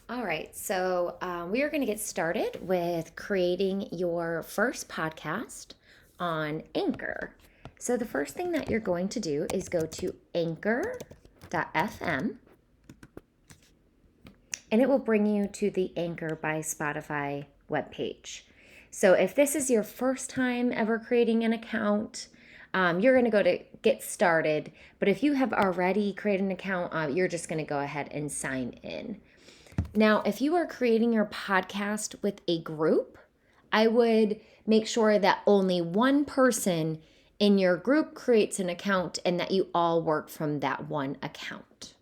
All right, so we are going to get started with creating your first podcast on Anchor. So, the first thing that you're going to do is go to anchor.fm and it will bring you to the Anchor by Spotify webpage. So, if this is your first time ever creating an account, you're going to go to get started. But if you have already created an account, you're just going to go ahead and sign in. Now, if you are creating your podcast with a group, I would make sure that only one person in your group creates an account and that you all work from that one account.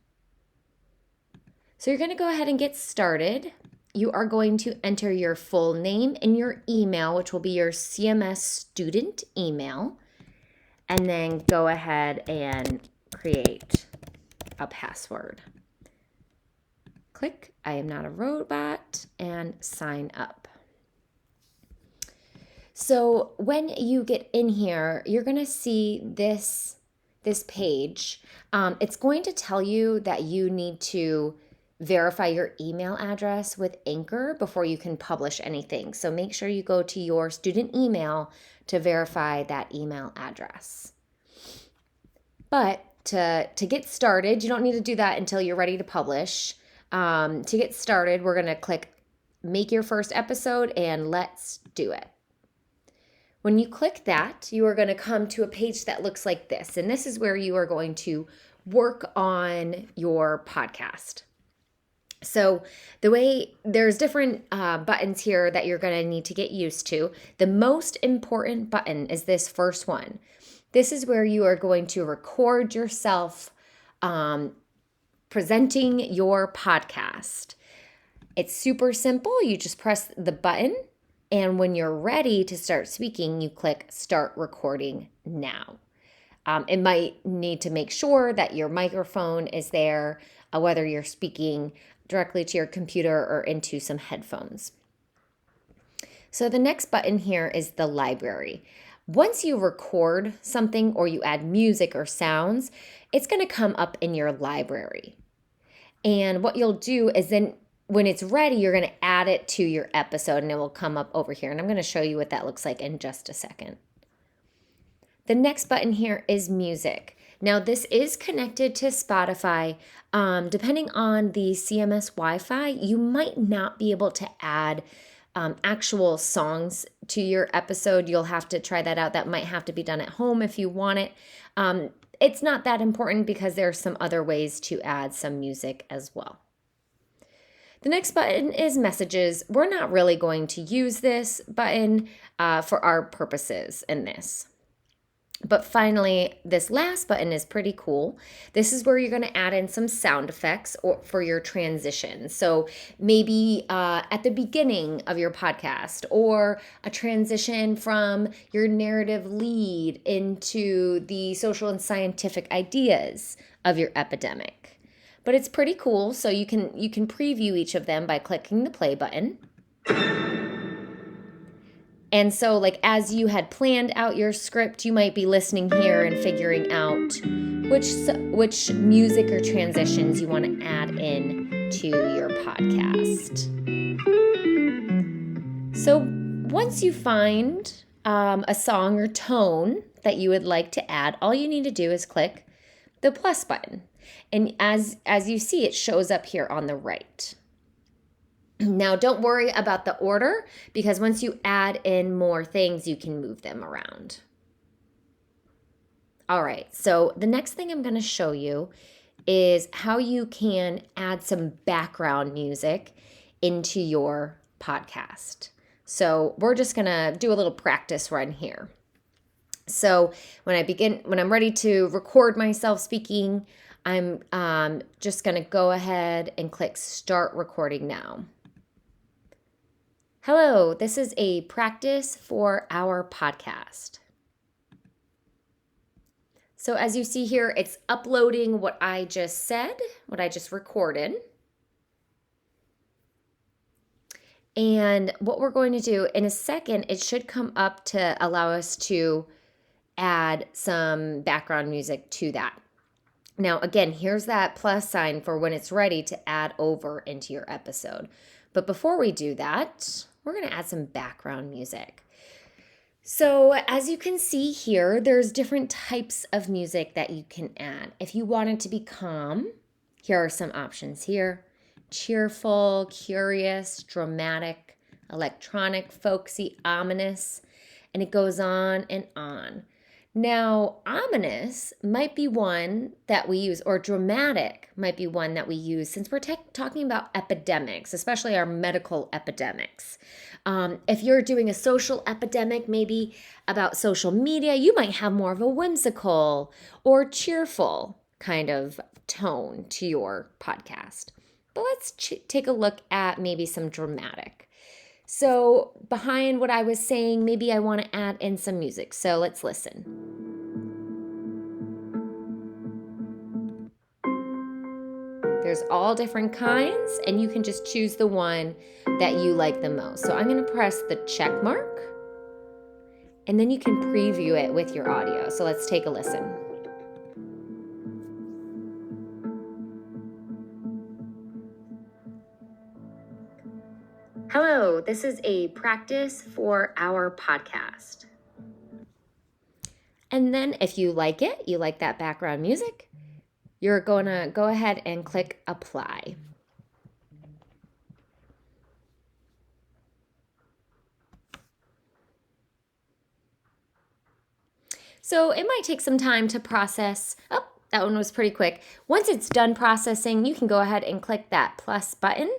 So you're going to go ahead and get started. You are going to enter your full name and your email, which will be your CMS student email, and then go ahead and create a password. Click I am not a robot and sign up. So when you get in here, you're going to see this page. It's going to tell you that you need to verify your email address with Anchor before you can publish anything. So make sure you go to your student email to verify that email address. But to get started, you don't need to do that until you're ready to publish. To get started, we're going to click make your first episode and let's do it. When you click that, you are going to come to a page that looks like this. And this is where you are going to work on your podcast. So there's different buttons here that you're going to need to get used to. The most important button is this first one. This is where you are going to record yourself presenting your podcast. It's super simple. You just press the button, and when you're ready to start speaking, you click start recording now. It might need to make sure that your microphone is there, whether you're speaking directly to your computer or into some headphones. So the next button here is the library. Once you record something or you add music or sounds, it's going to come up in your library. And what you'll do is then when it's ready, you're going to add it to your episode and it will come up over here. And I'm going to show you what that looks like in just a second. The next button here is music. Now this is connected to Spotify. Depending on the CMS Wi-Fi, you might not be able to add actual songs to your episode. You'll have to try that out. That might have to be done at home if you want it. It's not that important because there are some other ways to add some music as well. The next button is messages. We're not really going to use this button for our purposes in this. But finally, this last button is pretty cool. This is where you're going to add in some sound effects for your transition. So maybe at the beginning of your podcast, or a transition from your narrative lead into the social and scientific ideas of your epidemic. But it's pretty cool. So you can preview each of them by clicking the play button. And so, like, as you had planned out your script, you might be listening here and figuring out which music or transitions you want to add in to your podcast. So once you find a song or tone that you would like to add, all you need to do is click the plus button. And as you see, it shows up here on the right. Now, don't worry about the order because once you add in more things, you can move them around. All right, so the next thing I'm going to show you is how you can add some background music into your podcast. So we're just going to do a little practice run here. So when I'm ready to record myself speaking, I'm just going to go ahead and click start recording now. Hello, this is a practice for our podcast. So as you see here, it's uploading what I just said, what I just recorded. And what we're going to do in a second, it should come up to allow us to add some background music to that. Now, again, here's that plus sign for when it's ready to add over into your episode. But before we do that, we're going to add some background music. So as you can see here, there's different types of music that you can add. If you want it to be calm, here are some options here. Cheerful, curious, dramatic, electronic, folksy, ominous, and it goes on and on. Now, ominous might be one that we use, or dramatic might be one that we use since we're talking about epidemics, especially our medical epidemics. If you're doing a social epidemic, maybe about social media, you might have more of a whimsical or cheerful kind of tone to your podcast. But let's take a look at maybe some dramatic. So behind what I was saying, maybe I want to add in some music. So let's listen. There's all different kinds, and you can just choose the one that you like the most. So I'm going to press the check mark, and then you can preview it with your audio. So let's take a listen. Hello, this is a practice for our podcast. And then if you like it, you like that background music, you're going to go ahead and click apply. So it might take some time to process. Oh, that one was pretty quick. Once it's done processing, you can go ahead and click that plus button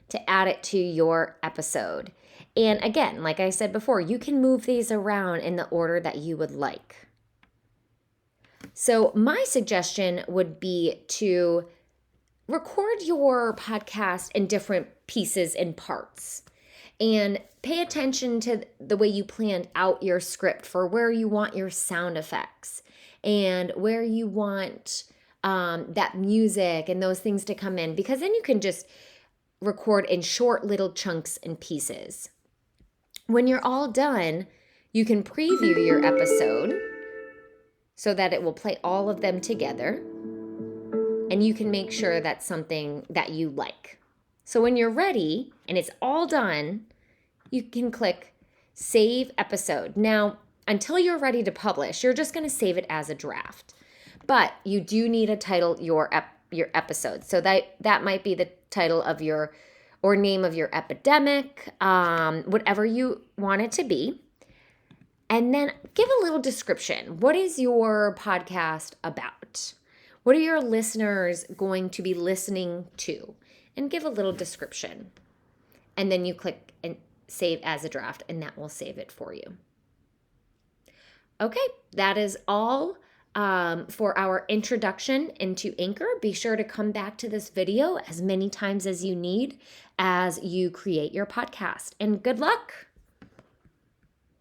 to add it to your episode. And again, like I said before, you can move these around in the order that you would like. So my suggestion would be to record your podcast in different pieces and parts, and pay attention to the way you planned out your script for where you want your sound effects and where you want that music and those things to come in, because then you can just record in short little chunks and pieces. When you're all done, you can preview your episode so that it will play all of them together, and you can make sure that's something that you like. So when you're ready and it's all done, you can click Save Episode. Now, until you're ready to publish, you're just going to save it as a draft. But you do need to title your episode. So that might be the title of your, or name of your epidemic, whatever you want it to be. And then give a little description. What is your podcast about? What are your listeners going to be listening to? And give a little description. And then you click and save as a draft, and that will save it for you. Okay, that is all for our introduction into Anchor. Be sure to come back to this video as many times as you need as you create your podcast. And good luck.